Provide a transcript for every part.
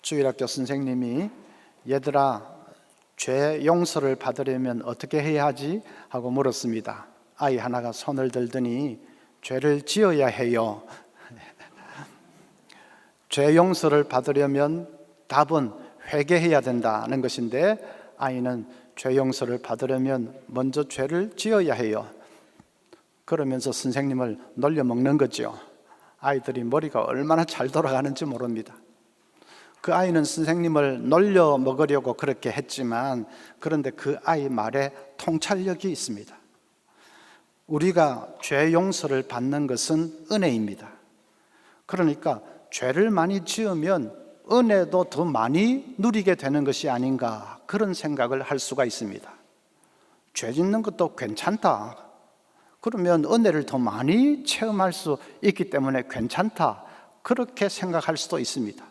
주일학교 선생님이 얘들아, 죄 용서를 받으려면 어떻게 해야 하지? 하고 물었습니다. 아이 하나가 손을 들더니 죄를 지어야 해요. 죄 용서를 받으려면 답은 회개해야 된다는 것인데, 아이는 죄 용서를 받으려면 먼저 죄를 지어야 해요. 그러면서 선생님을 놀려먹는 거죠. 아이들이 머리가 얼마나 잘 돌아가는지 모릅니다. 그 아이는 선생님을 놀려 먹으려고 그렇게 했지만, 그런데 그 아이 말에 통찰력이 있습니다. 우리가 죄 용서를 받는 것은 은혜입니다. 그러니까 죄를 많이 지으면 은혜도 더 많이 누리게 되는 것이 아닌가, 그런 생각을 할 수가 있습니다. 죄 짓는 것도 괜찮다, 그러면 은혜를 더 많이 체험할 수 있기 때문에 괜찮다, 그렇게 생각할 수도 있습니다.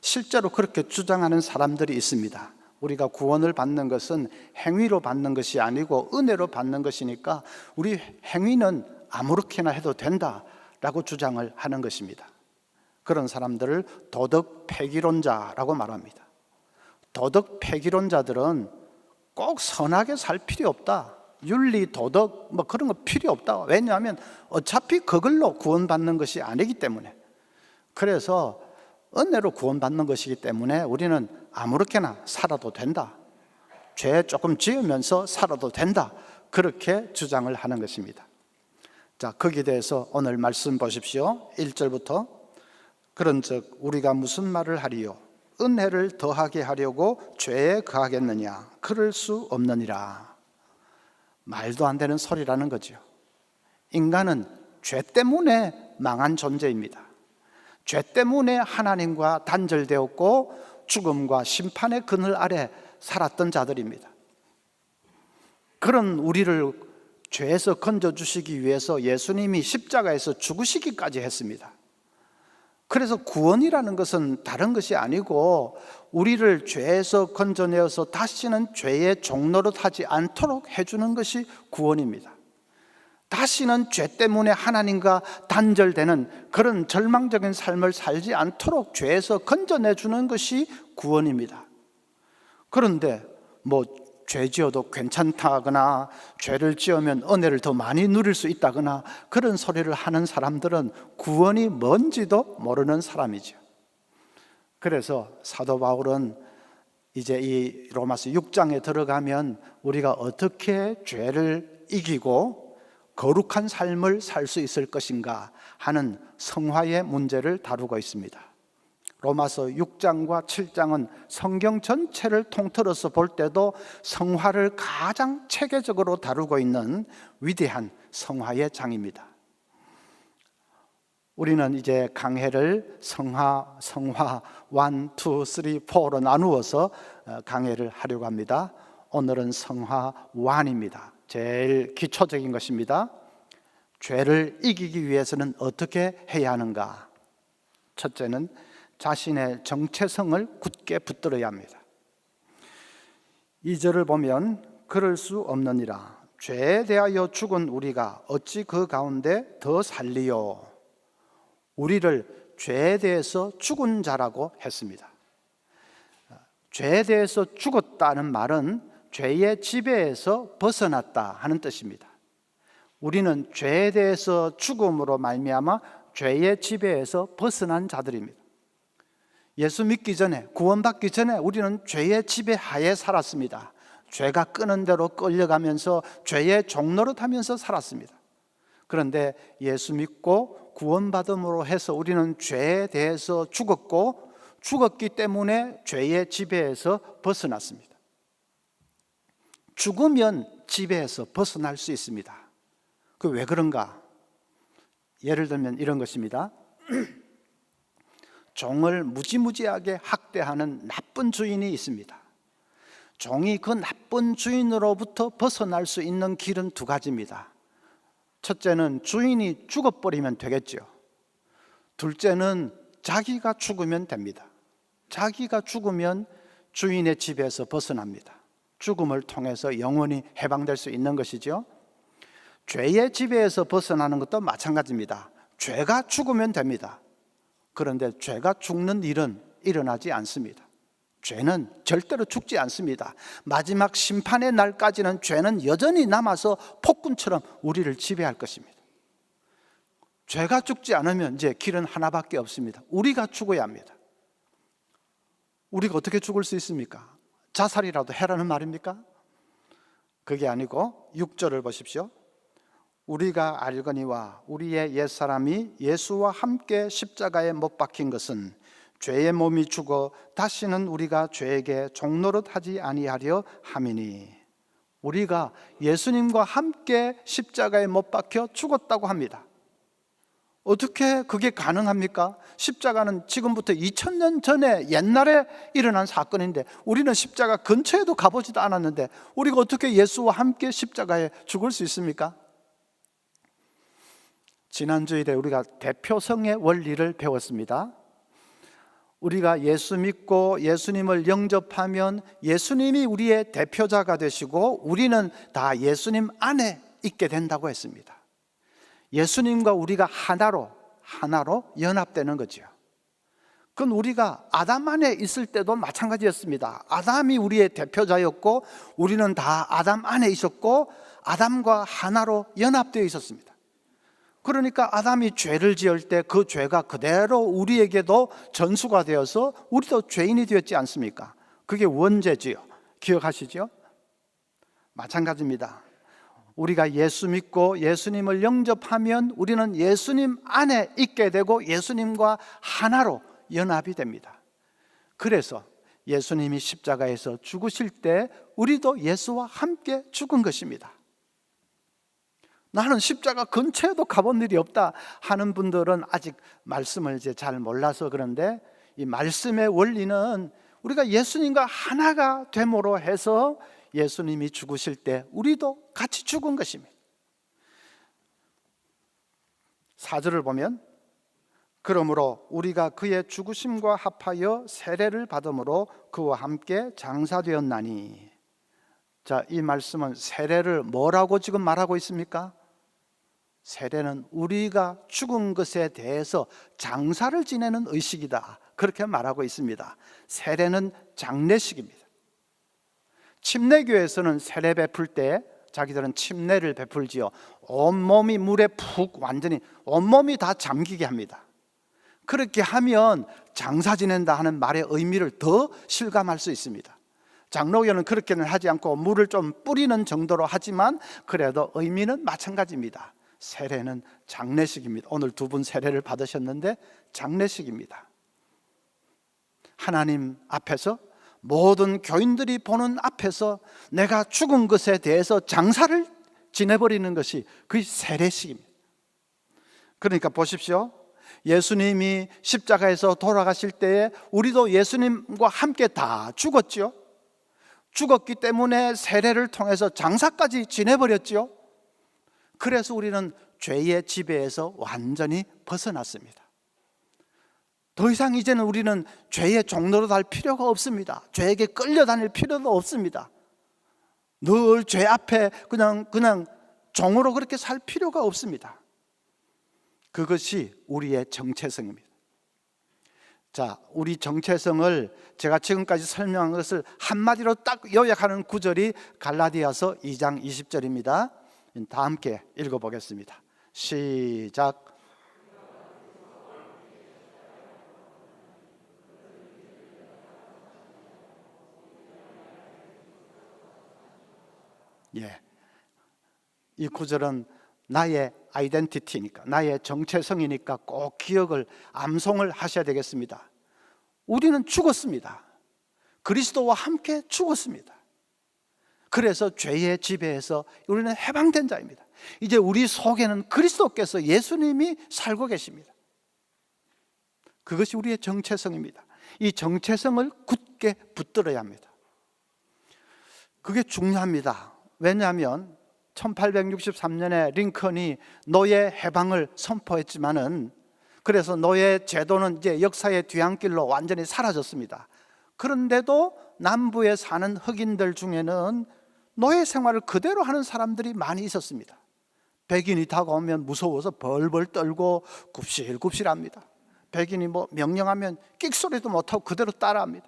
실제로 그렇게 주장하는 사람들이 있습니다. 우리가 구원을 받는 것은 행위로 받는 것이 아니고 은혜로 받는 것이니까 우리 행위는 아무렇게나 해도 된다라고 주장을 하는 것입니다. 그런 사람들을 도덕 폐기론자라고 말합니다. 도덕 폐기론자들은 꼭 선하게 살 필요 없다, 윤리, 도덕 뭐 그런 거 필요 없다. 왜냐하면 어차피 그걸로 구원받는 것이 아니기 때문에. 그래서 은혜로 구원받는 것이기 때문에 우리는 아무렇게나 살아도 된다, 죄 조금 지으면서 살아도 된다, 그렇게 주장을 하는 것입니다. 자, 거기에 대해서 오늘 말씀 보십시오. 1절부터 그런즉 우리가 무슨 말을 하리요? 은혜를 더하게 하려고 죄에 거하겠느냐? 그럴 수 없느니라. 말도 안 되는 소리라는 거죠. 인간은 죄 때문에 망한 존재입니다. 죄 때문에 하나님과 단절되었고 죽음과 심판의 그늘 아래 살았던 자들입니다. 그런 우리를 죄에서 건져주시기 위해서 예수님이 십자가에서 죽으시기까지 했습니다. 그래서 구원이라는 것은 다른 것이 아니고 우리를 죄에서 건져내어서 다시는 죄의 종노릇하지 않도록 해주는 것이 구원입니다. 다시는 죄 때문에 하나님과 단절되는 그런 절망적인 삶을 살지 않도록 죄에서 건져내주는 것이 구원입니다. 그런데 죄 지어도 괜찮다거나 죄를 지으면 은혜를 더 많이 누릴 수 있다거나 그런 소리를 하는 사람들은 구원이 뭔지도 모르는 사람이죠. 그래서 사도 바울은 이제 이 로마서 6장에 들어가면 우리가 어떻게 죄를 이기고 거룩한 삶을 살 수 있을 것인가 하는 성화의 문제를 다루고 있습니다. 로마서 6장과 7장은 성경 전체를 통틀어서 볼 때도 성화를 가장 체계적으로 다루고 있는 위대한 성화의 장입니다. 우리는 이제 강해를 성화 1, 2, 3, 4로 나누어서 강해를 하려고 합니다. 오늘은 성화 1입니다. 제일 기초적인 것입니다. 죄를 이기기 위해서는 어떻게 해야 하는가? 첫째는 자신의 정체성을 굳게 붙들어야 합니다. 2절을 보면 그럴 수 없느니라. 죄에 대하여 죽은 우리가 어찌 그 가운데 더 살리요? 우리를 죄에 대해서 죽은 자라고 했습니다. 죄에 대해서 죽었다는 말은 죄의 지배에서 벗어났다 하는 뜻입니다. 우리는 죄에 대해서 죽음으로 말미암아 죄의 지배에서 벗어난 자들입니다. 예수 믿기 전에, 구원받기 전에 우리는 죄의 지배 하에 살았습니다. 죄가 끄는 대로 끌려가면서 죄의 종노릇하면서 살았습니다. 그런데 예수 믿고 구원받음으로 해서 우리는 죄에 대해서 죽었고, 죽었기 때문에 죄의 지배에서 벗어났습니다. 죽으면 지배에서 벗어날 수 있습니다. 그 왜 그런가? 예를 들면 이런 것입니다. 종을 무지무지하게 학대하는 나쁜 주인이 있습니다. 종이 그 나쁜 주인으로부터 벗어날 수 있는 길은 두 가지입니다. 첫째는 주인이 죽어버리면 되겠죠. 둘째는 자기가 죽으면 됩니다. 자기가 죽으면 주인의 지배에서 벗어납니다. 죽음을 통해서 영원히 해방될 수 있는 것이죠. 죄의 지배에서 벗어나는 것도 마찬가지입니다. 죄가 죽으면 됩니다. 그런데 죄가 죽는 일은 일어나지 않습니다. 죄는 절대로 죽지 않습니다. 마지막 심판의 날까지는 죄는 여전히 남아서 폭군처럼 우리를 지배할 것입니다. 죄가 죽지 않으면 이제 길은 하나밖에 없습니다. 우리가 죽어야 합니다. 우리가 어떻게 죽을 수 있습니까? 자살이라도 해라는 말입니까? 그게 아니고 6절을 보십시오. 우리가 알거니와 우리의 옛사람이 예수와 함께 십자가에 못 박힌 것은 죄의 몸이 죽어 다시는 우리가 죄에게 종노릇 하지 아니하려 함이니, 우리가 예수님과 함께 십자가에 못 박혀 죽었다고 합니다. 어떻게 그게 가능합니까? 십자가는 지금부터 2000년 전에 옛날에 일어난 사건인데 우리는 십자가 근처에도 가보지도 않았는데 우리가 어떻게 예수와 함께 십자가에 죽을 수 있습니까? 지난 주일에 우리가 대표성의 원리를 배웠습니다. 우리가 예수 믿고 예수님을 영접하면 예수님이 우리의 대표자가 되시고 우리는 다 예수님 안에 있게 된다고 했습니다. 예수님과 우리가 하나로 연합되는 거죠. 그건 우리가 아담 안에 있을 때도 마찬가지였습니다. 아담이 우리의 대표자였고 우리는 다 아담 안에 있었고 아담과 하나로 연합되어 있었습니다. 그러니까 아담이 죄를 지을 때 그 죄가 그대로 우리에게도 전수가 되어서 우리도 죄인이 되었지 않습니까? 그게 원죄지요. 기억하시죠? 마찬가지입니다. 우리가 예수 믿고 예수님을 영접하면 우리는 예수님 안에 있게 되고 예수님과 하나로 연합이 됩니다. 그래서 예수님이 십자가에서 죽으실 때 우리도 예수와 함께 죽은 것입니다. 나는 십자가 근처에도 가본 일이 없다 하는 분들은 아직 말씀을 이제 잘 몰라서 그런데, 이 말씀의 원리는 우리가 예수님과 하나가 됨으로 해서 예수님이 죽으실 때 우리도 같이 죽은 것입니다. 4절을 보면 그러므로 우리가 그의 죽으심과 합하여 세례를 받음으로 그와 함께 장사되었나니. 자, 이 말씀은 세례를 뭐라고 지금 말하고 있습니까? 세례는 우리가 죽은 것에 대해서 장사를 지내는 의식이다, 그렇게 말하고 있습니다. 세례는 장례식입니다. 침례교에서는 세례 베풀 때 자기들은 침례를 베풀지요. 온몸이 물에 푹 완전히 온몸이 다 잠기게 합니다. 그렇게 하면 장사 지낸다 하는 말의 의미를 더 실감할 수 있습니다. 장로교는 그렇게는 하지 않고 물을 좀 뿌리는 정도로 하지만 그래도 의미는 마찬가지입니다. 세례는 장례식입니다. 오늘 두 분 세례를 받으셨는데 장례식입니다. 하나님 앞에서, 모든 교인들이 보는 앞에서 내가 죽은 것에 대해서 장사를 지내버리는 것이 그 세례식입니다. 그러니까 보십시오. 예수님이 십자가에서 돌아가실 때에 우리도 예수님과 함께 다 죽었죠. 죽었기 때문에 세례를 통해서 장사까지 지내버렸죠. 그래서 우리는 죄의 지배에서 완전히 벗어났습니다. 더 이상 이제는 우리는 죄의 종로로 할 필요가 없습니다. 죄에게 끌려다닐 필요도 없습니다. 늘 죄 앞에 그냥 종으로 그렇게 살 필요가 없습니다. 그것이 우리의 정체성입니다. 자, 우리 정체성을 제가 지금까지 설명한 것을 한마디로 딱 요약하는 구절이 갈라디아서 2장 20절입니다. 다 함께 읽어보겠습니다. 시작. 이 구절은 나의 아이덴티티니까, 나의 정체성이니까 꼭 기억을, 암송을 하셔야 되겠습니다. 우리는 죽었습니다. 그리스도와 함께 죽었습니다. 그래서 죄의 지배에서 우리는 해방된 자입니다. 이제 우리 속에는 그리스도께서, 예수님이 살고 계십니다. 그것이 우리의 정체성입니다. 이 정체성을 굳게 붙들어야 합니다. 그게 중요합니다. 왜냐하면 1863년에 링컨이 노예 해방을 선포했지만은, 그래서 노예 제도는 이제 역사의 뒤안길로 완전히 사라졌습니다. 그런데도 남부에 사는 흑인들 중에는 노예 생활을 그대로 하는 사람들이 많이 있었습니다. 백인이 다가오면 무서워서 벌벌 떨고 굽실굽실합니다. 백인이 뭐 명령하면 끽소리도 못하고 그대로 따라합니다.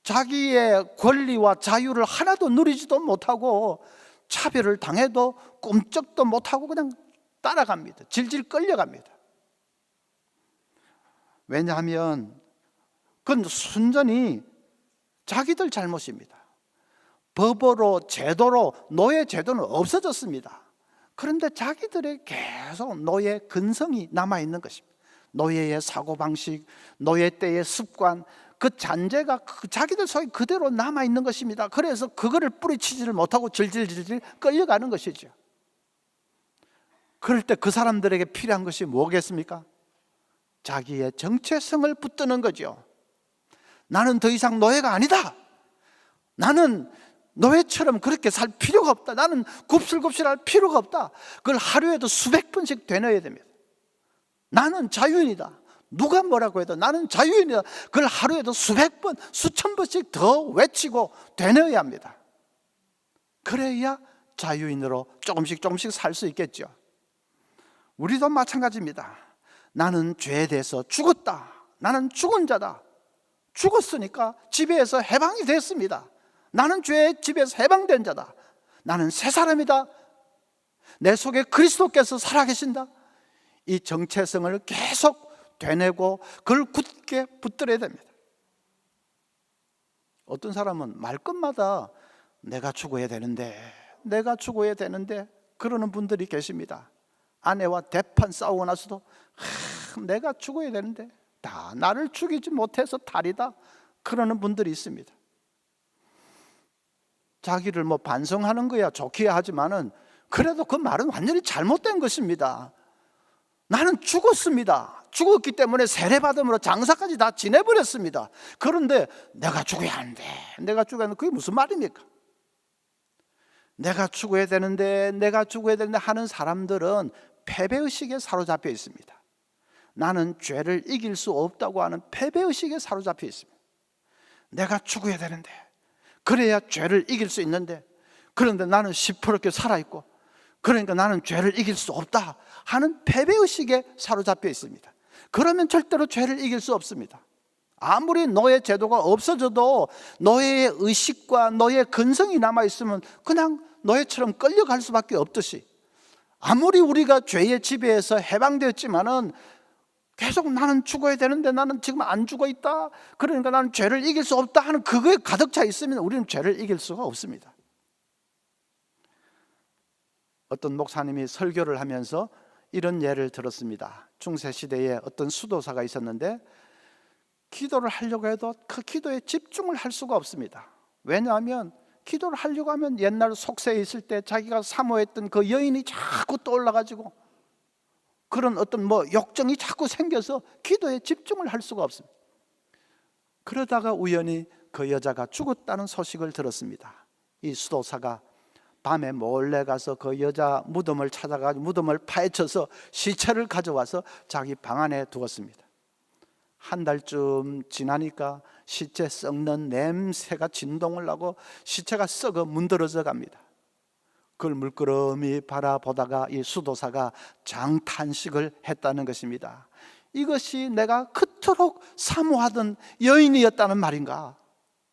자기의 권리와 자유를 하나도 누리지도 못하고 차별을 당해도 꿈쩍도 못하고 그냥 따라갑니다. 질질 끌려갑니다. 왜냐하면 그건 순전히 자기들 잘못입니다. 법으로 제도로 노예 제도는 없어졌습니다. 그런데 자기들의 계속 노예 근성이 남아있는 것입니다. 노예의 사고방식, 노예 때의 습관, 그 잔재가 자기들 속에 그대로 남아있는 것입니다. 그래서 그거를 뿌리치지를 못하고 질질질질 끌려가는 것이죠. 그럴 때 그 사람들에게 필요한 것이 뭐겠습니까? 자기의 정체성을 붙드는 거죠. 나는 더 이상 노예가 아니다. 나는 노예처럼 그렇게 살 필요가 없다. 나는 굽실굽실할 필요가 없다. 그걸 하루에도 수백 번씩 되뇌어야 됩니다. 나는 자유인이다. 누가 뭐라고 해도 나는 자유인이다. 그걸 하루에도 수백 번, 수천 번씩 더 외치고 되뇌어야 합니다. 그래야 자유인으로 조금씩 살 수 있겠죠. 우리도 마찬가지입니다. 나는 죄에 대해서 죽었다. 나는 죽은 자다. 죽었으니까 지배에서 해방이 됐습니다. 나는 죄의 지배에서 해방된 자다. 나는 새 사람이다. 내 속에 그리스도께서 살아계신다. 이 정체성을 계속 되뇌고 그걸 굳게 붙들어야 됩니다. 어떤 사람은 말끝마다 내가 죽어야 되는데 그러는 분들이 계십니다. 아내와 대판 싸우고 나서도 내가 죽어야 되는데 다 나를 죽이지 못해서 탈이다 그러는 분들이 있습니다. 자기를 뭐 반성하는 거야 좋게 하지만은 그래도 그 말은 완전히 잘못된 것입니다. 나는 죽었습니다. 죽었기 때문에 세례받음으로 장사까지 다 지내버렸습니다. 그런데 내가 죽어야 하는데 그게 무슨 말입니까? 내가 죽어야 되는데 하는 사람들은 패배의식에 사로잡혀 있습니다. 나는 죄를 이길 수 없다고 하는 패배의식에 사로잡혀 있습니다. 내가 죽어야 되는데 그래야 죄를 이길 수 있는데 그런데 나는 시퍼렇게 살아있고 그러니까 나는 죄를 이길 수 없다 하는 패배의식에 사로잡혀 있습니다. 그러면 절대로 죄를 이길 수 없습니다. 아무리 노예 제도가 없어져도 노예의 의식과 노예의 근성이 남아있으면 그냥 노예처럼 끌려갈 수밖에 없듯이 아무리 우리가 죄의 지배에서 해방되었지만은 계속 나는 죽어야 되는데 나는 지금 안 죽어 있다. 그러니까 나는 죄를 이길 수 없다 하는 그거에 가득 차 있으면 우리는 죄를 이길 수가 없습니다. 어떤 목사님이 설교를 하면서 이런 예를 들었습니다. 중세시대에 어떤 수도사가 있었는데 기도를 하려고 해도 그 기도에 집중을 할 수가 없습니다. 왜냐하면 기도를 하려고 하면 옛날 속세에 있을 때 자기가 사모했던 그 여인이 자꾸 떠올라가지고 그런 어떤 욕정이 자꾸 생겨서 기도에 집중을 할 수가 없습니다. 그러다가 우연히 그 여자가 죽었다는 소식을 들었습니다. 이 수도사가 밤에 몰래 가서 그 여자 무덤을 찾아가지고 무덤을 파헤쳐서 시체를 가져와서 자기 방 안에 두었습니다. 한 달쯤 지나니까 시체 썩는 냄새가 진동을 하고 시체가 썩어 문드러져 갑니다. 그걸 물끄러미 바라보다가 이 수도사가 장탄식을 했다는 것입니다. 이것이 내가 그토록 사모하던 여인이었다는 말인가?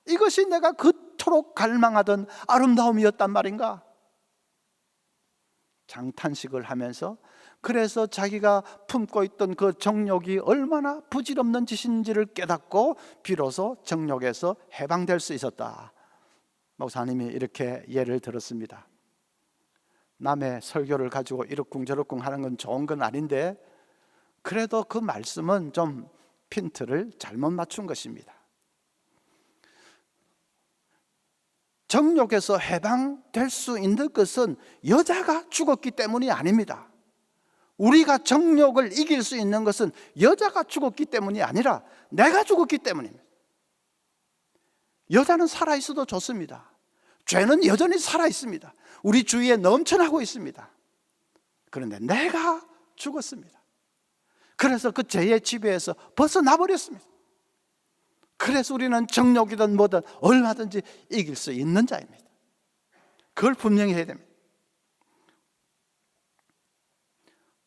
이것이 내가 그토록 갈망하던 아름다움이었단 말인가? 장탄식을 하면서 그래서 자기가 품고 있던 그 정욕이 얼마나 부질없는 짓인지를 깨닫고 비로소 정욕에서 해방될 수 있었다. 목사님이 이렇게 예를 들었습니다. 남의 설교를 가지고 이러쿵저러쿵 하는 건 좋은 건 아닌데 그래도 그 말씀은 좀 핀트를 잘못 맞춘 것입니다. 정욕에서 해방될 수 있는 것은 여자가 죽었기 때문이 아닙니다. 우리가 정욕을 이길 수 있는 것은 여자가 죽었기 때문이 아니라 내가 죽었기 때문입니다. 여자는 살아있어도 좋습니다. 죄는 여전히 살아있습니다. 우리 주위에 넘쳐나고 있습니다. 그런데 내가 죽었습니다. 그래서 그 죄의 지배에서 벗어나 버렸습니다. 그래서 우리는 정욕이든 뭐든 얼마든지 이길 수 있는 자입니다. 그걸 분명히 해야 됩니다.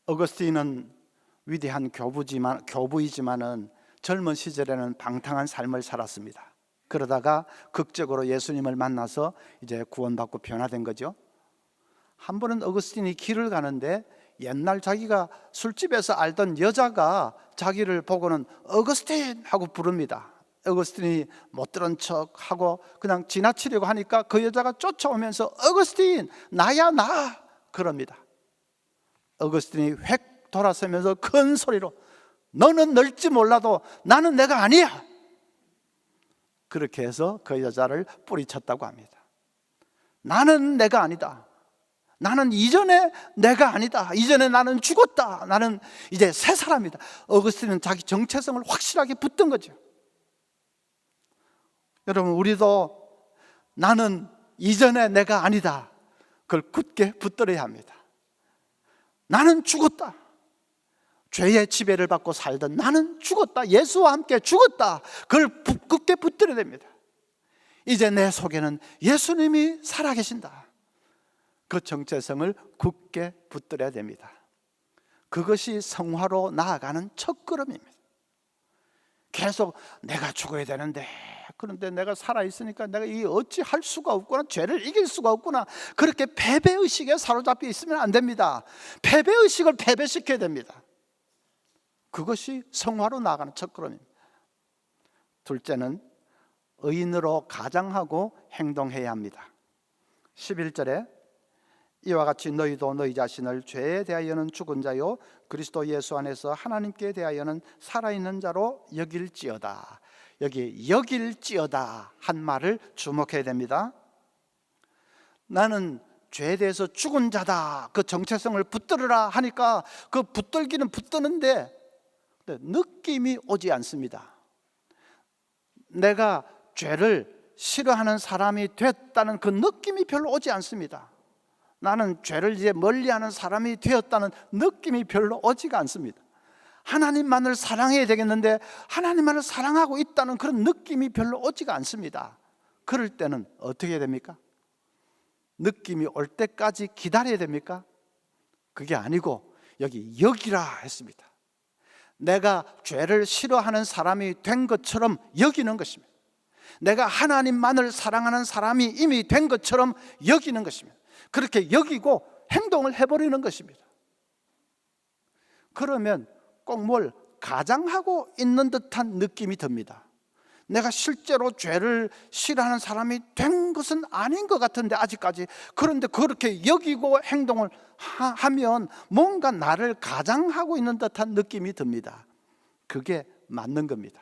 어거스틴은 위대한 교부이지만은 젊은 시절에는 방탕한 삶을 살았습니다. 그러다가 극적으로 예수님을 만나서 이제 구원받고 변화된 거죠. 한 번은 어거스틴이 길을 가는데 옛날 자기가 술집에서 알던 여자가 자기를 보고는 어거스틴 하고 부릅니다. 어거스틴이 못 들은 척하고 그냥 지나치려고 하니까 그 여자가 쫓아오면서 어거스틴 나야 나 그럽니다. 어거스틴이 획 돌아서면서 큰 소리로 너는 널지 몰라도 나는 내가 아니야. 그렇게 해서 그 여자를 뿌리쳤다고 합니다. 나는 내가 아니다. 나는 이전에 내가 아니다. 이전에 나는 죽었다. 나는 이제 새 사람이다. 어거스틴은 자기 정체성을 확실하게 붙든 거죠. 여러분, 우리도 나는 이전에 내가 아니다. 그걸 굳게 붙들어야 합니다. 나는 죽었다. 죄의 지배를 받고 살던 나는 죽었다. 예수와 함께 죽었다. 그걸 굳게 붙들어야 됩니다. 이제 내 속에는 예수님이 살아계신다. 그 정체성을 굳게 붙들어야 됩니다. 그것이 성화로 나아가는 첫걸음입니다. 계속 내가 죽어야 되는데, 그런데 내가 살아있으니까 내가 이 어찌 할 수가 없구나, 죄를 이길 수가 없구나, 그렇게 패배의식에 사로잡혀 있으면 안 됩니다. 패배의식을 패배시켜야 됩니다. 그것이 성화로 나아가는 첫걸음입니다. 둘째는 의인으로 가장하고 행동해야 합니다. 11절에 이와 같이 너희도 너희 자신을 죄에 대하여는 죽은 자요 그리스도 예수 안에서 하나님께 대하여는 살아있는 자로 여길지어다. 여기 여길지어다 한 말을 주목해야 됩니다. 나는 죄에 대해서 죽은 자다, 그 정체성을 붙들으라 하니까 그 붙들기는 붙드는데 느낌이 오지 않습니다. 내가 죄를 싫어하는 사람이 됐다는 그 느낌이 별로 오지 않습니다. 나는 죄를 이제 멀리하는 사람이 되었다는 느낌이 별로 오지가 않습니다. 하나님만을 사랑해야 되겠는데 하나님만을 사랑하고 있다는 그런 느낌이 별로 오지가 않습니다. 그럴 때는 어떻게 해야 됩니까? 느낌이 올 때까지 기다려야 됩니까? 그게 아니고 여기라 했습니다. 내가 죄를 싫어하는 사람이 된 것처럼 여기는 것입니다. 내가 하나님만을 사랑하는 사람이 이미 된 것처럼 여기는 것입니다. 그렇게 여기고 행동을 해버리는 것입니다. 그러면 꼭 뭘 가장하고 있는 듯한 느낌이 듭니다. 내가 실제로 죄를 싫어하는 사람이 된 것은 아닌 것 같은데 아직까지, 그런데 그렇게 여기고 행동을 하면 뭔가 나를 가장하고 있는 듯한 느낌이 듭니다. 그게 맞는 겁니다.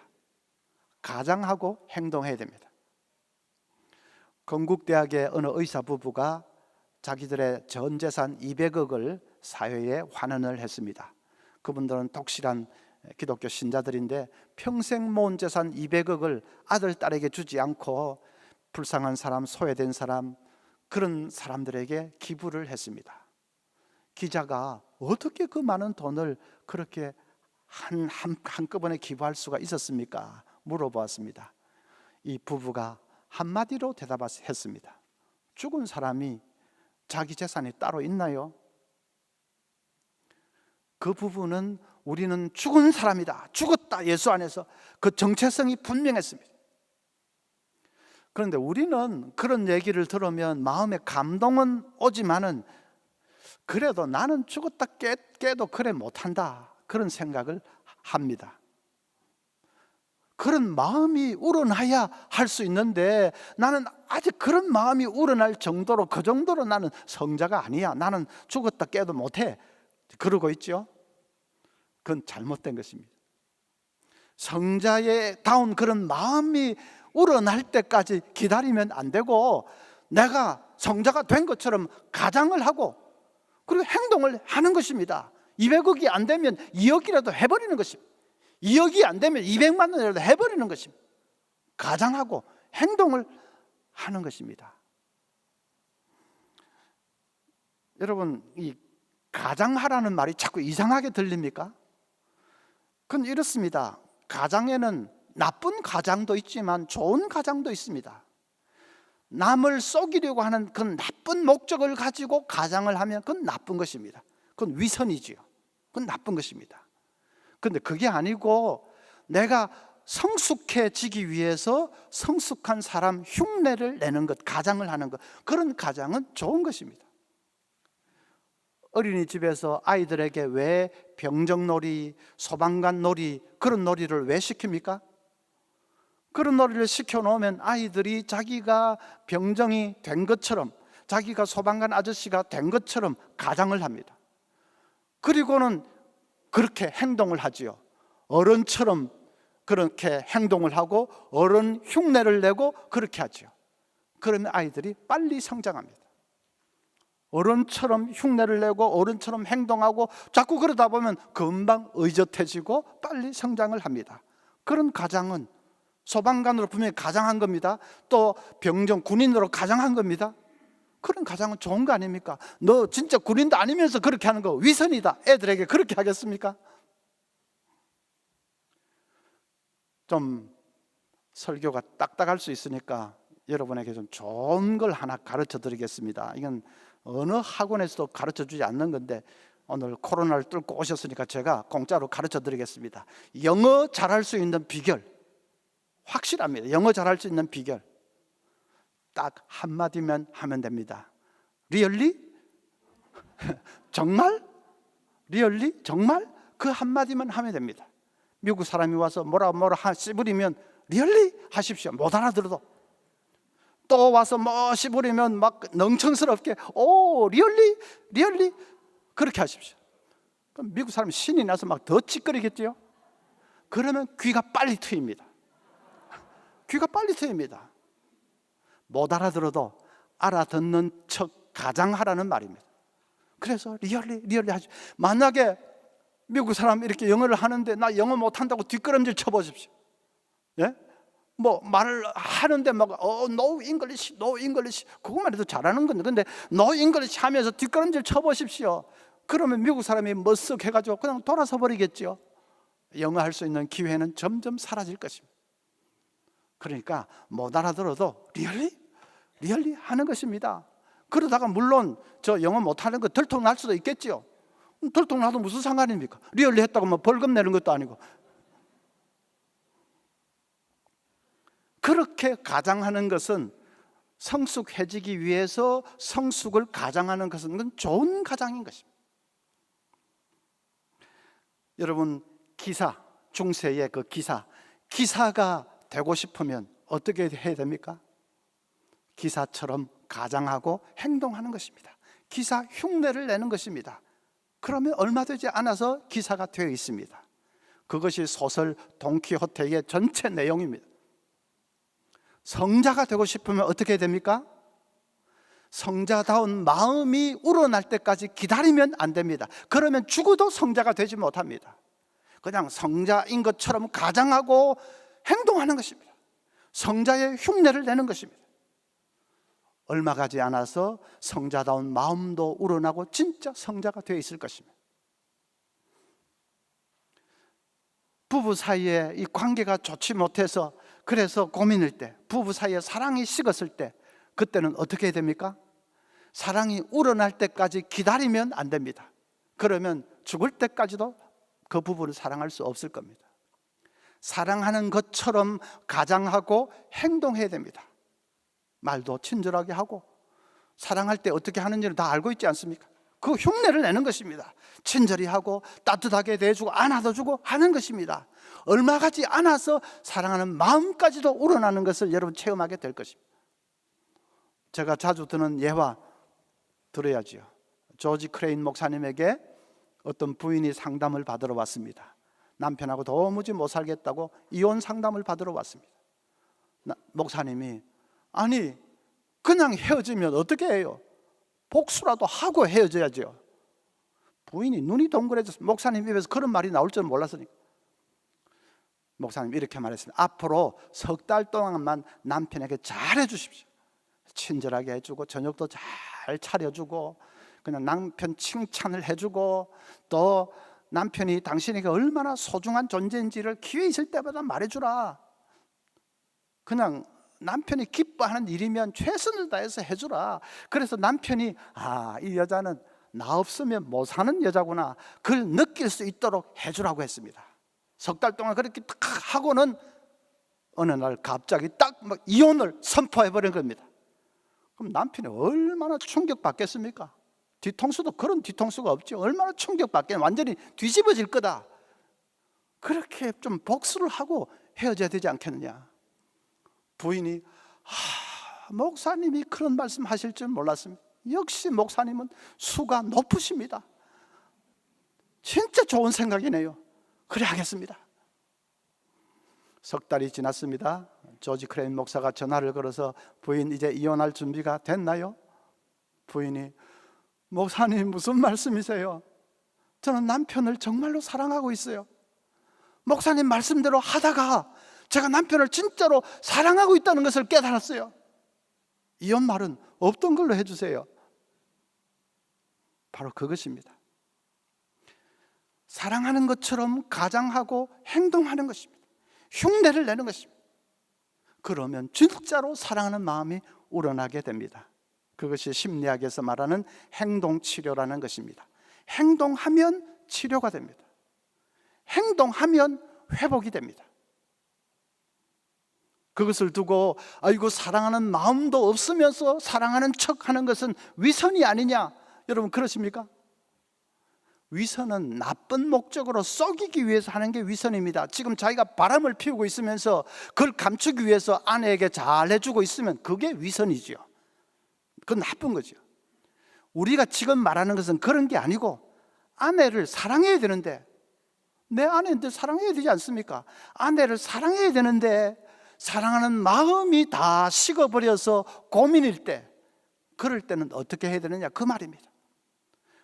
가장하고 행동해야 됩니다. 건국대학의 어느 의사 부부가 자기들의 전 재산 200억을 사회에 환원을 했습니다. 그분들은 독실한 기독교 신자들인데 평생 모은 재산 200억을 아들, 딸에게 주지 않고 불쌍한 사람, 소외된 사람, 그런 사람들에게 기부를 했습니다. 기자가 어떻게 그 많은 돈을 그렇게 한꺼번에 기부할 수가 있었습니까? 물어보았습니다. 이 부부가 한마디로 대답했습니다. 죽은 사람이 자기 재산이 따로 있나요? 그 부부는 우리는 죽은 사람이다, 죽었다, 예수 안에서 그 정체성이 분명했습니다. 그런데 우리는 그런 얘기를 들으면 마음에 감동은 오지만은 그래도 나는 죽었다 깨도 그래 못한다, 그런 생각을 합니다. 그런 마음이 우러나야 할 수 있는데 나는 아직 그런 마음이 우러날 정도로, 그 정도로 나는 성자가 아니야, 나는 죽었다 깨도 못해, 그러고 있죠. 그건 잘못된 것입니다. 성자의 다운 그런 마음이 우러날 때까지 기다리면 안 되고, 내가 성자가 된 것처럼 가장을 하고 그리고 행동을 하는 것입니다. 200억이 안 되면 2억이라도 해버리는 것입니다. 2억이 안 되면 200만 원이라도 해버리는 것입니다. 가장하고 행동을 하는 것입니다. 여러분, 이 가장하라는 말이 자꾸 이상하게 들립니까? 그건 이렇습니다. 가장에는 나쁜 가장도 있지만 좋은 가장도 있습니다. 남을 속이려고 하는 그 나쁜 목적을 가지고 가장을 하면 그건 나쁜 것입니다. 그건 위선이지요. 그건 나쁜 것입니다. 그런데 그게 아니고 내가 성숙해지기 위해서 성숙한 사람 흉내를 내는 것, 가장을 하는 것, 그런 가장은 좋은 것입니다. 어린이집에서 아이들에게 왜 병정놀이, 소방관놀이, 그런 놀이를 왜 시킵니까? 그런 놀이를 시켜놓으면 아이들이 자기가 병정이 된 것처럼, 자기가 소방관 아저씨가 된 것처럼 가장을 합니다. 그리고는 그렇게 행동을 하지요. 어른처럼 그렇게 행동을 하고 어른 흉내를 내고 그렇게 하지요. 그러면 아이들이 빨리 성장합니다. 어른처럼 흉내를 내고 어른처럼 행동하고 자꾸 그러다 보면 금방 의젓해지고 빨리 성장을 합니다. 그런 가장은 소방관으로 분명히 가장한 겁니다. 또 병정 군인으로 가장한 겁니다. 그런 가장은 좋은 거 아닙니까? 너 진짜 군인도 아니면서 그렇게 하는 거 위선이다. 애들에게 그렇게 하겠습니까? 좀 설교가 딱딱할 수 있으니까 여러분에게 좀 좋은 걸 하나 가르쳐 드리겠습니다. 이건 어느 학원에서도 가르쳐 주지 않는 건데 오늘 코로나를 뚫고 오셨으니까 제가 공짜로 가르쳐 드리겠습니다. 영어 잘할 수 있는 비결 확실합니다. 영어 잘할 수 있는 비결 딱 한마디면 하면 됩니다. Really? 정말? Really? 정말? 그 한마디만 하면 됩니다. 미국 사람이 와서 뭐라 씹으리면 Really? 하십시오. 못 알아들어도. 또 와서 뭐 씹으리면 막 능청스럽게 오 Really? Really? 그렇게 하십시오. 그럼 미국 사람이 신이 나서 막 더 찌끄리겠죠? 그러면 귀가 빨리 트입니다. 귀가 빨리 트입니다. 못 알아들어도 알아듣는 척 가장하라는 말입니다. 그래서 리얼리 하십시오. 만약에 미국 사람 이렇게 영어를 하는데 나 영어 못한다고 뒷걸음질 쳐보십시오. 예? 뭐 말을 하는데 막 no English, no English 그것만 해도 잘하는 건데 근데 no English 하면서 뒷걸음질 쳐보십시오. 그러면 미국 사람이 머쓱 해가지고 그냥 돌아서 버리겠죠. 영어 할 수 있는 기회는 점점 사라질 것입니다. 그러니까 못 알아들어도 리얼리 하는 것입니다. 그러다가 물론 저 영어 못하는 거 들통날 수도 있겠죠. 들통나도 무슨 상관입니까? 리얼리 했다고 뭐 벌금 내는 것도 아니고. 그렇게 가장하는 것은 성숙해지기 위해서 성숙을 가장하는 것은 그건 좋은 가장인 것입니다. 여러분 기사, 중세의 그 기사가 되고 싶으면 어떻게 해야 됩니까? 기사처럼 가장하고 행동하는 것입니다. 기사 흉내를 내는 것입니다. 그러면 얼마 되지 않아서 기사가 되어 있습니다. 그것이 소설 돈키호테의 전체 내용입니다. 성자가 되고 싶으면 어떻게 됩니까? 성자다운 마음이 우러날 때까지 기다리면 안 됩니다. 그러면 죽어도 성자가 되지 못합니다. 그냥 성자인 것처럼 가장하고 행동하는 것입니다. 성자의 흉내를 내는 것입니다. 얼마 가지 않아서 성자다운 마음도 우러나고 진짜 성자가 되어 있을 것입니다. 부부 사이에 이 관계가 좋지 못해서 그래서 고민일 때, 부부 사이에 사랑이 식었을 때 그때는 어떻게 해야 됩니까? 사랑이 우러날 때까지 기다리면 안 됩니다. 그러면 죽을 때까지도 그 부부를 사랑할 수 없을 겁니다. 사랑하는 것처럼 가장하고 행동해야 됩니다. 말도 친절하게 하고 사랑할 때 어떻게 하는지를 다 알고 있지 않습니까? 그 흉내를 내는 것입니다. 친절히 하고 따뜻하게 대해주고 안아주고 하는 것입니다. 얼마 가지 않아서 사랑하는 마음까지도 우러나는 것을 여러분 체험하게 될 것입니다. 제가 자주 듣는 예화 들어야지요. 조지 크레인 목사님에게 어떤 부인이 상담을 받으러 왔습니다. 남편하고 도무지 못 살겠다고 이혼 상담을 받으러 왔습니다. 목사님이 아니 그냥 헤어지면 어떻게 해요? 복수라도 하고 헤어져야죠. 부인이 눈이 동그래져서 목사님 입에서 그런 말이 나올 줄 몰랐으니까 목사님 이렇게 말했습니다. 앞으로 석 달 동안만 남편에게 잘해 주십시오. 친절하게 해주고 저녁도 잘 차려주고 그냥 남편 칭찬을 해주고 또 남편이 당신에게 얼마나 소중한 존재인지를 기회 있을 때마다 말해주라. 그냥 남편이 기뻐하는 일이면 최선을 다해서 해주라. 그래서 남편이 이 여자는 나 없으면 못 사는 여자구나, 그걸 느낄 수 있도록 해주라고 했습니다. 석 달 동안 그렇게 딱 하고는 어느 날 갑자기 딱 막 이혼을 선포해버린 겁니다. 그럼 남편이 얼마나 충격받겠습니까? 뒤통수도 그런 뒤통수가 없죠. 얼마나 충격받겠, 완전히 뒤집어질 거다. 그렇게 좀 복수를 하고 헤어져야 되지 않겠느냐. 부인이 목사님이 그런 말씀 하실 줄 몰랐습니다. 역시 목사님은 수가 높으십니다. 진짜 좋은 생각이네요. 그래 하겠습니다. 석 달이 지났습니다. 조지 크레인 목사가 전화를 걸어서 부인 이제 이혼할 준비가 됐나요? 부인이 목사님 무슨 말씀이세요? 저는 남편을 정말로 사랑하고 있어요. 목사님 말씀대로 하다가 제가 남편을 진짜로 사랑하고 있다는 것을 깨달았어요. 이혼 말은 없던 걸로 해주세요. 바로 그것입니다. 사랑하는 것처럼 가장하고 행동하는 것입니다. 흉내를 내는 것입니다. 그러면 진짜로 사랑하는 마음이 우러나게 됩니다. 그것이 심리학에서 말하는 행동치료라는 것입니다. 행동하면 치료가 됩니다. 행동하면 회복이 됩니다. 그것을 두고 아이고 사랑하는 마음도 없으면서 사랑하는 척하는 것은 위선이 아니냐, 여러분 그러십니까? 위선은 나쁜 목적으로 썩이기 위해서 하는 게 위선입니다. 지금 자기가 바람을 피우고 있으면서 그걸 감추기 위해서 아내에게 잘 해주고 있으면 그게 위선이죠. 그건 나쁜 거죠. 우리가 지금 말하는 것은 그런 게 아니고 아내를 사랑해야 되는데, 내 아내인데 사랑해야 되지 않습니까? 아내를 사랑해야 되는데 사랑하는 마음이 다 식어버려서 고민일 때, 그럴 때는 어떻게 해야 되느냐, 그 말입니다.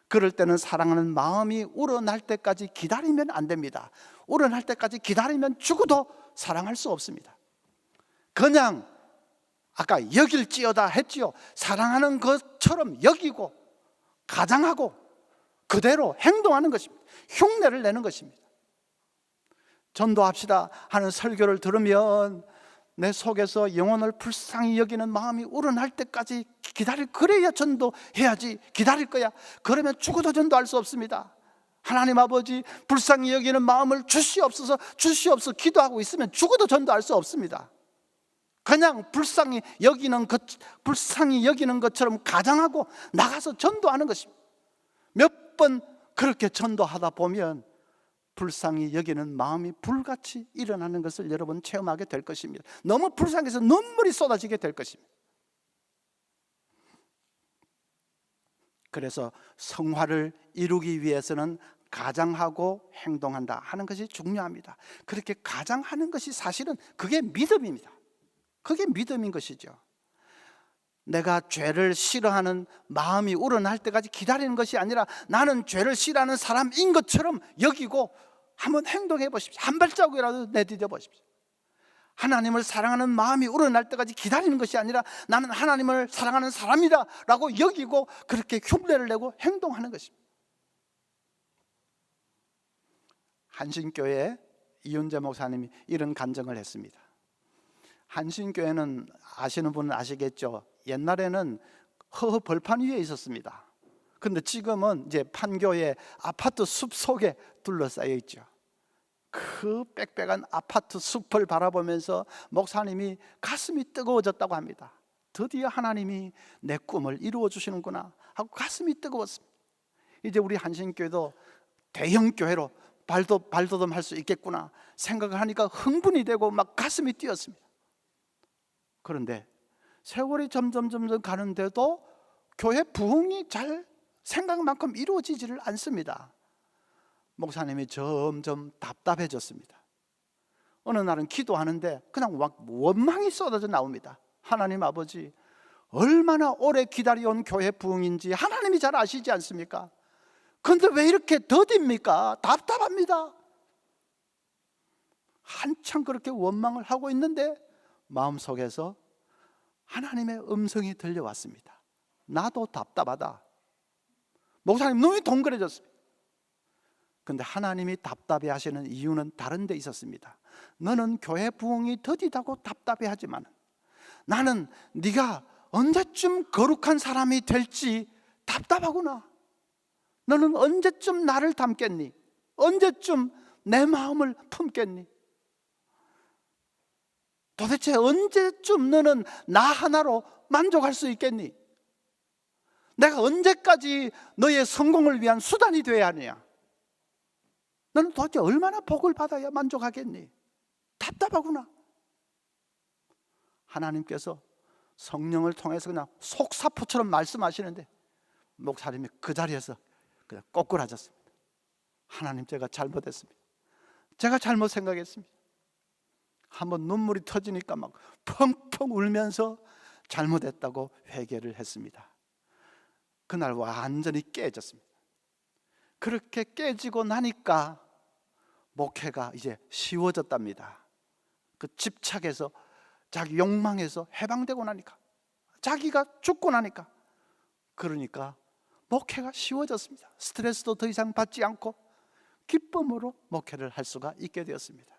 그럴 때는 사랑하는 마음이 우러날 때까지 기다리면 안 됩니다. 우러날 때까지 기다리면 죽어도 사랑할 수 없습니다. 그냥 아까 여길지어다 했지요. 사랑하는 것처럼 여기고 가장하고 그대로 행동하는 것입니다. 흉내를 내는 것입니다. 전도합시다 하는 설교를 들으면 내 속에서 영혼을 불쌍히 여기는 마음이 우러날 때까지 그래야 전도해야지, 기다릴 거야. 그러면 죽어도 전도할 수 없습니다. 하나님 아버지 불쌍히 여기는 마음을 주시옵소서 기도하고 있으면 죽어도 전도할 수 없습니다. 그냥 불쌍히 여기는 것처럼 가장하고 나가서 전도하는 것입니다. 몇 번 그렇게 전도하다 보면 불쌍히 여기는 마음이 불같이 일어나는 것을 여러분 체험하게 될 것입니다. 너무 불쌍해서 눈물이 쏟아지게 될 것입니다. 그래서 성화를 이루기 위해서는 가장하고 행동한다 하는 것이 중요합니다. 그렇게 가장하는 것이 사실은 그게 믿음입니다. 그게 믿음인 것이죠. 내가 죄를 싫어하는 마음이 우러날 때까지 기다리는 것이 아니라 나는 죄를 싫어하는 사람인 것처럼 여기고 한번 행동해 보십시오. 한 발자국이라도 내디뎌 보십시오. 하나님을 사랑하는 마음이 우러날 때까지 기다리는 것이 아니라 나는 하나님을 사랑하는 사람이다 라고 여기고 그렇게 흉내를 내고 행동하는 것입니다. 한신교회 이윤재 목사님이 이런 간증을 했습니다. 한신교회는 아시는 분은 아시겠죠. 옛날에는 허허 벌판 위에 있었습니다. 근데 지금은 이제 판교의 아파트 숲 속에 둘러싸여 있죠. 그 빽빽한 아파트 숲을 바라보면서 목사님이 가슴이 뜨거워졌다고 합니다. 드디어 하나님이 내 꿈을 이루어 주시는구나 하고 가슴이 뜨거웠습니다. 이제 우리 한신교회도 대형 교회로 발돋움할 수 있겠구나 생각을 하니까 흥분이 되고 막 가슴이 뛰었습니다. 그런데 세월이 점점 가는데도 교회 부흥이 잘 생각만큼 이루어지지를 않습니다. 목사님이 점점 답답해졌습니다. 어느 날은 기도하는데 그냥 원망이 쏟아져 나옵니다. 하나님 아버지, 얼마나 오래 기다려온 교회 부흥인지 하나님이 잘 아시지 않습니까? 그런데 왜 이렇게 더딥니까? 답답합니다. 한참 그렇게 원망을 하고 있는데 마음속에서 하나님의 음성이 들려왔습니다. 나도 답답하다. 목사님 눈이 동그래졌습니다. 근데 하나님이 답답해 하시는 이유는 다른 데 있었습니다. 너는 교회 부흥이 더디다고 답답해 하지만 나는 네가 언제쯤 거룩한 사람이 될지 답답하구나. 너는 언제쯤 나를 닮겠니? 언제쯤 내 마음을 품겠니? 도대체 언제쯤 너는 나 하나로 만족할 수 있겠니? 내가 언제까지 너의 성공을 위한 수단이 되어야 하느냐? 너는 도대체 얼마나 복을 받아야 만족하겠니? 답답하구나. 하나님께서 성령을 통해서 그냥 속사포처럼 말씀하시는데 목사님이 그 자리에서 그냥 꼬꾸라졌습니다. 하나님, 제가 잘못했습니다. 제가 잘못 생각했습니다. 한번 눈물이 터지니까 막 펑펑 울면서 잘못했다고 회개를 했습니다. 그날 완전히 깨졌습니다. 그렇게 깨지고 나니까 목회가 이제 쉬워졌답니다. 그 집착에서, 자기 욕망에서 해방되고 나니까, 자기가 죽고 나니까, 그러니까 목회가 쉬워졌습니다. 스트레스도 더 이상 받지 않고 기쁨으로 목회를 할 수가 있게 되었습니다.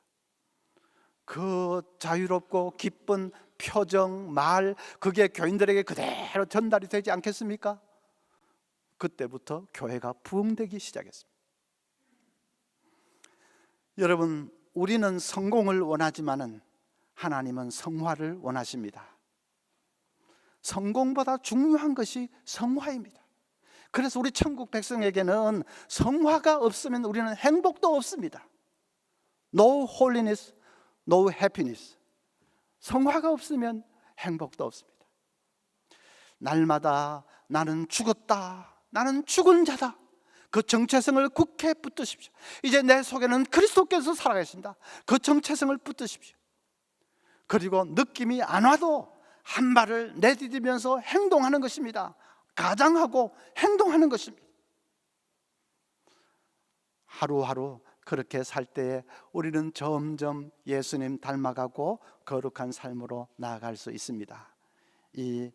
그 자유롭고 기쁜 표정, 말, 그게 교인들에게 그대로 전달이 되지 않겠습니까? 그때부터 교회가 부흥되기 시작했습니다. 여러분, 우리는 성공을 원하지만은 하나님은 성화를 원하십니다. 성공보다 중요한 것이 성화입니다. 그래서 우리 천국 백성에게는 성화가 없으면 우리는 행복도 없습니다. No holiness, no happiness. 성화가 없으면 행복도 없습니다. 날마다 나는 죽었다, 나는 죽은 자다, 그 정체성을 굳게 붙드십시오. 이제 내 속에는 그리스도께서 살아계신다, 그 정체성을 붙드십시오. 그리고 느낌이 안 와도 한 발을 내디디면서 행동하는 것입니다. 가장하고 행동하는 것입니다. 하루하루 그렇게 살 때에 우리는 점점 예수님 닮아가고 거룩한 삶으로 나아갈 수 있습니다. 이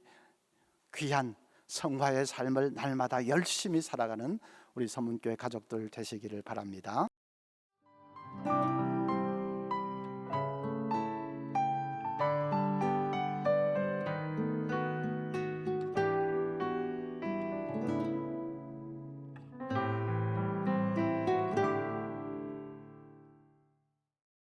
귀한 성화의 삶을 날마다 열심히 살아가는 우리 서문교회 가족들 되시기를 바랍니다.